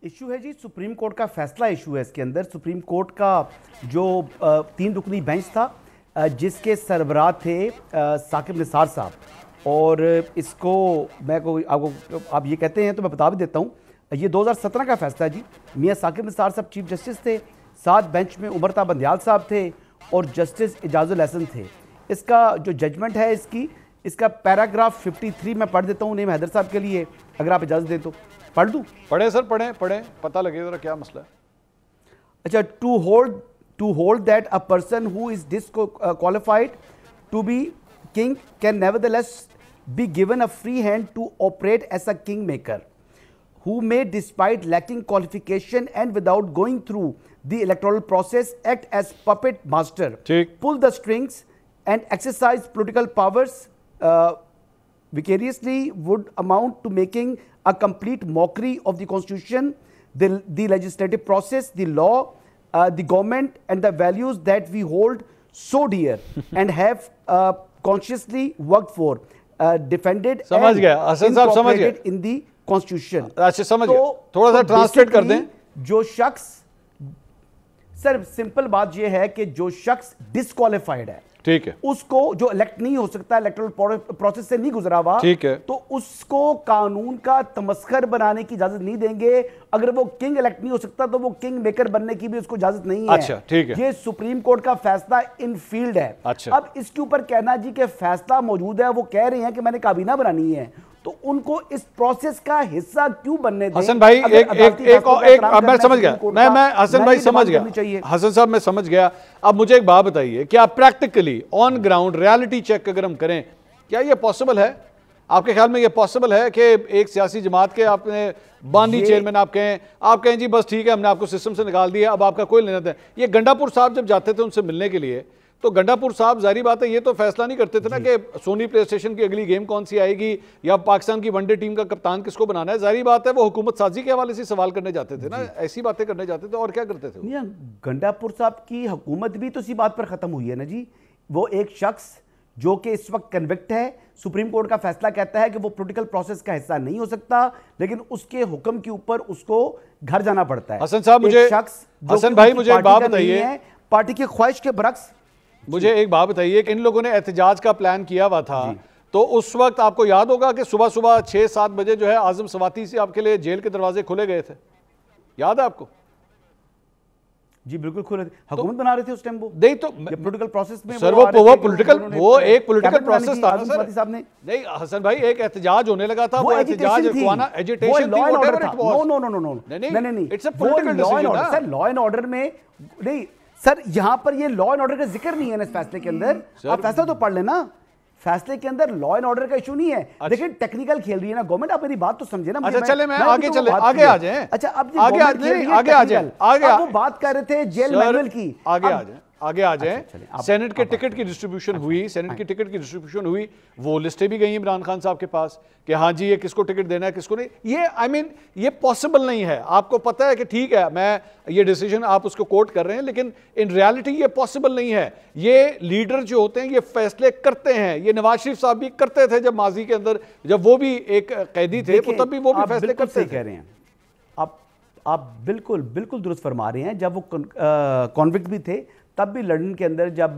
Issue है जी supreme court का फैसला इशू है इसके अंदर। सुप्रीम कोर्ट का जो 3 रुकनी बेंच था जिसके सरबराह थे साकिब निसार साहब, और इसको मैं को आपको आप ये कहते हैं तो मैं बता भी देता हूँ, ये 2017 का फैसला है जी। मियाँ साकिब निसार साहब चीफ जस्टिस थे, साथ बेंच में उमर ता बंदयाल साहब थे और जस्टिस इजाजुल हसन थे। इसका जो जजमेंट है इसका पैराग्राफ 53 मैं पढ़ देता हूँ नहीं हैदर साहब के लिए, अगर आप इजाज़त दें तो पढ़ दूँ। पढ़े सर, पढ़ें पता लगे जरा क्या मसला है। अच्छा, to hold that a person who is disqualified to be king can nevertheless be given a free hand to operate as a kingmaker, who may, despite lacking qualification and without going through the electoral process, act as puppet master, pull the strings and exercise political powers vicariously, would amount to making a complete mockery of the constitution, the legislative process, the law, the government and the values that we hold so dear and have consciously worked for, defended and incorporated in the constitution. अच्छा समझ गया, थोड़ा सा translate कर दें। जो शख्स, sir simple बात ये है कि जो शख्स डिस्क्वालिफाइड है, ठीक है, उसको जो इलेक्ट नहीं हो सकता, इलेक्टोरल प्रोसेस से नहीं गुजरा हुआ, ठीक है, तो उसको कानून का तमस्खर बनाने की इजाजत नहीं देंगे। अगर वो किंग इलेक्ट नहीं हो सकता तो वो किंग मेकर बनने की भी उसको इजाजत नहीं है। अच्छा, ठीक है, ये सुप्रीम कोर्ट का फैसला इन फील्ड है। अच्छा, अब इसके ऊपर कहना जी के फैसला मौजूद है, वो कह रहे हैं कि मैंने काबीना बनानी है, तो उनको इस प्रोसेस का हिस्सा क्यों बनने दें? हसन भाई एक मैं समझ गया, मैं हसन भाई समझ गया, हसन साहब मैं समझ गया। अब मुझे एक बात बताइए, क्या practically on ground reality check अगर हम करें, क्या ये पॉसिबल है? आपके ख्याल में ये पॉसिबल है कि एक सियासी जमात के आपने बांदी चेयरमैन आप कहें जी बस ठीक है हमने आपको सिस्टम से निकाल दिया, अब आपका कोई लेना देना? ये गंडापुर साहब जब जाते थे उनसे मिलने के लिए, तो गंडापुर साहब जारी बात है ये तो फैसला नहीं करते थे ना कि सोनी प्ले स्टेशन की अगली गेम कौन सी आएगी या पाकिस्तान की वनडे टीम का कप्तान किसको बनाना है। जारी बात है वो हुकूमत साजी के हवाले से सवाल करने जाते थे ना, ऐसी बातें करने जाते थे। और क्या करते थे? गंडापुर साहब की हुकूमत भी तो इसी बात पर खत्म हुई है ना जी। वो एक शख्स जो कि इस वक्त कन्विक्ट है, सुप्रीम कोर्ट का फैसला कहता है कि वो पॉलिटिकल प्रोसेस का हिस्सा नहीं हो सकता, लेकिन उसके हुक्म के ऊपर उसको घर जाना पड़ता है। हसन साहब मुझे, हसन भाई मुझे एक बात बताइए, पार्टी की ख्वाहिश के बरक्स मुझे एक बात बताइए कि इन लोगों ने एहतजाज का प्लान किया हुआ था, तो उस वक्त आपको याद होगा कि सुबह सुबह 6-7 बजे जो है आजम सवाती से आपके लिए जेल के दरवाजे खुले गए थे, याद है आपको? जी बिल्कुल खुले थे, हुकूमत बना रहे थे उस टाइम वो। नहीं तो पॉलिटिकल प्रोसेस में सर वो पॉलिटिकल वो एक पॉलिटिकल प्रोसेस था ना सर साहब ने। नहीं हसन भाई, एक एहतजाज होने लगा था, वो एहतजाज एजिटेशन थी, व्हाटएवर इट वाज। नो नहीं, it's a political decision sir. Law and order में नहीं सर, यहां पर ये लॉ एंड ऑर्डर का जिक्र नहीं है ना इस फैसले के अंदर। आप फैसला तो पढ़ लेना, फैसले के अंदर लॉ एंड ऑर्डर का इशू नहीं है। देखिए टेक्निकल खेल रही है ना गवर्नमेंट, आप मेरी बात तो समझे ना। अच्छा चले मैं आगे आ जाए। अच्छा अब आगे आ जाए, वो बात कर रहे थे जेल मैनुअल की, आगे आ जाए। सेनेट के टिकट की डिस्ट्रीब्यूशन हुई, सेनेट की टिकट की डिस्ट्रीब्यूशन हुई, वो लिस्टें भी गई इमरान खान साहब के पास कि हाँ जी ये किसको टिकट देना है किसको नहीं। ये आई मीन ये पॉसिबल नहीं है। आपको पता है कि ठीक है मैं ये डिसीजन आप उसको कोट कर रहे हैं, लेकिन इन रियलिटी ये पॉसिबल नहीं है। ये लीडर जो होते हैं ये फैसले करते हैं। ये नवाज शरीफ साहब भी करते थे जब माजी के अंदर, जब वो भी एक कैदी थे तब भी वो भी फैसले करते कह रहे हैं। आप बिल्कुल दुरुस्त फरमा रहे हैं। जब वो कॉन्विक्ट भी थे तब भी लंदन के अंदर जब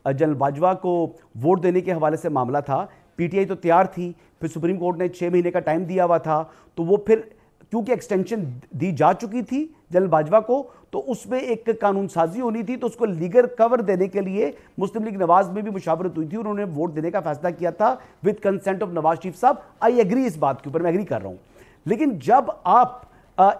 जनरल बाजवा को वोट देने के हवाले से मामला था, पीटीआई तो तैयार थी, फिर सुप्रीम कोर्ट ने 6 महीने का टाइम दिया हुआ था, तो वो फिर क्योंकि एक्सटेंशन दी जा चुकी थी जनरल बाजवा को, तो उसमें एक कानून साजी होनी थी, तो उसको लीगल कवर देने के लिए मुस्लिम लीग नवाज में भी मुशावरत हुई थी, उन्होंने वोट देने का फैसला किया था with consent of Nawaz Sharif साहब। आई एग्री, इस बात के ऊपर मैं एग्री कर रहा हूँ। लेकिन जब आप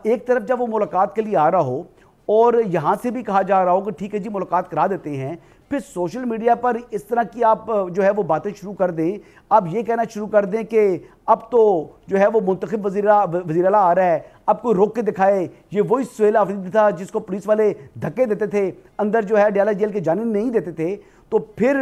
एक तरफ जब वो मुलाकात के लिए आ रहा हो और यहाँ से भी कहा जा रहा हो कि ठीक है जी मुलाकात करा देते हैं, फिर सोशल मीडिया पर इस तरह की आप जो है वो बातें शुरू कर दें, आप ये कहना शुरू कर दें कि अब तो जो है वो मुंतखब वज़ीर आला आ रहा है, अब कोई रोक के दिखाए, ये वही सुहेल आफरीदी था जिसको पुलिस वाले धक्के देते थे, अंदर जो है अडयाला जेल के जाने नहीं देते थे, तो फिर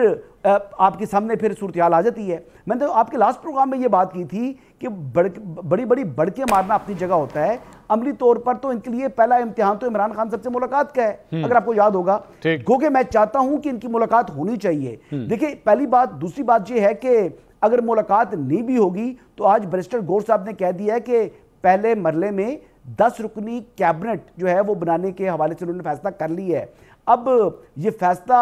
आपके सामने फिर सूरत हाल आ जाती है। मैंने तो आपके लास्ट प्रोग्राम में ये बात की थी कि बड़ी बढ़के मारना अपनी जगह होता है, अमली तौर पर तो इनके लिए पहला इम्तिहान तो इमरान खान साहब से मुलाकात का है, अगर आपको याद होगा। क्योंकि मैं चाहता हूं कि इनकी मुलाकात होनी चाहिए। देखिए पहली बात, दूसरी बात यह है कि अगर मुलाकात नहीं भी होगी तो आज बैरिस्टर गौर साहब ने कह दिया है कि पहले मरले में 10 رکنی کیبنٹ جو ہے وہ بنانے کے حوالے سے انہوں نے فیصلہ کر لی ہے. اب یہ فیصلہ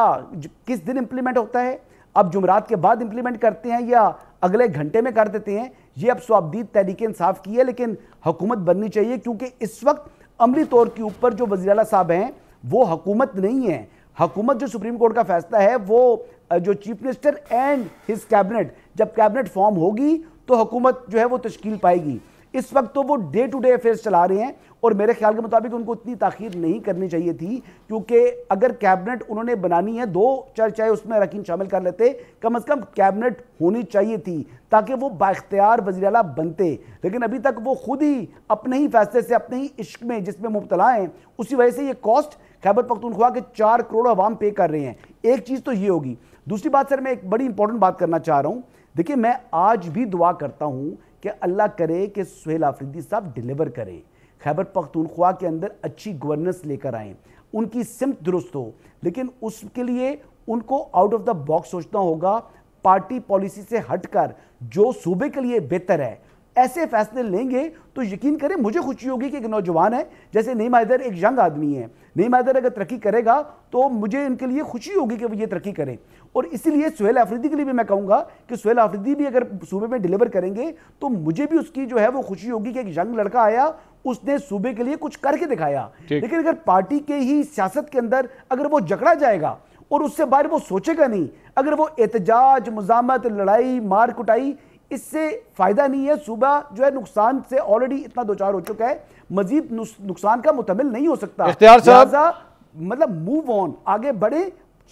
کس دن امپلیمنٹ ہوتا ہے؟ اب جمعرات کے بعد امپلیمنٹ کرتے ہیں یا اگلے گھنٹے میں کر دیتے ہیں؟ یہ اب صوابدید تحریک انصاف کی ہے، لیکن حکومت بننی چاہیے، کیونکہ اس وقت عملی طور کے اوپر جو وزیر اعلیٰ صاحب ہیں وہ حکومت نہیں ہے. حکومت جو سپریم کورٹ کا فیصلہ ہے وہ جو chief minister and his cabinet, جب کیبنٹ فارم ہوگی تو حکومت جو ہے وہ تشکیل پائے گی. اس وقت تو وہ ڈے ٹو ڈے افیئرز چلا رہے ہیں، اور میرے خیال کے مطابق ان کو اتنی تاخیر نہیں کرنی چاہیے تھی، کیونکہ اگر کیبنٹ انہوں نے بنانی ہے 2 چاہے اس میں اراکین شامل کر لیتے، کم از کم کیبنٹ ہونی چاہیے تھی تاکہ وہ بااختیار وزیر اعلیٰ بنتے. لیکن ابھی تک وہ خود ہی اپنے ہی فیصلے سے، اپنے ہی عشق میں جس میں مبتلا ہیں، اسی وجہ سے یہ کاسٹ خیبر پختونخوا کے 4 کروڑ عوام پے کر رہے ہیں. ایک چیز تو یہ ہوگی. دوسری بات سر، میں ایک بڑی امپورٹنٹ بات کرنا چاہ رہا ہوں. دیکھیں، میں آج بھی دعا کرتا ہوں کہ اللہ کرے کہ سہیل آفریدی صاحب ڈیلیور کریں، خیبر پختونخوا کے اندر اچھی گورننس لے کر آئیں، ان کی سمت درست ہو. لیکن اس کے لیے ان کو آؤٹ آف دا باکس سوچنا ہوگا، پارٹی پالیسی سے ہٹ کر جو صوبے کے لیے بہتر ہے ایسے فیصلے لیں گے تو یقین کریں مجھے خوشی ہوگی کہ ایک نوجوان ہے جیسے نعیم حیدر، ایک ینگ آدمی ہے. نعیم حیدر اگر ترقی کرے گا تو مجھے ان کے لیے خوشی ہوگی کہ وہ یہ ترقی کریں. اور اسی لیے سہیل آفریدی کے لیے بھی میں کہوں گا کہ سہیل آفریدی بھی اگر صوبے میں ڈیلیور کریں گے تو مجھے بھی اس کی جو ہے وہ خوشی ہوگی کہ ایک ینگ لڑکا آیا، اس نے صوبے کے لیے کچھ کر کے دکھایا. لیکن اگر پارٹی کے ہی سیاست کے اندر اگر وہ جکڑا جائے گا اور اس سے باہر وہ سوچے گا نہیں، اگر وہ احتجاج، مزاحمت، لڑائی، مار کٹائی، اس سے فائدہ نہیں ہے. صوبہ جو ہے نقصان سے آلریڈی اتنا دوچار ہو چکا ہے، مزید نقصان کا متحمل نہیں ہو سکتا. اختیار صاحب، مطلب موو آن، آگے بڑھیں،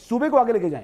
صوبے کو آگے لے کے جائیں.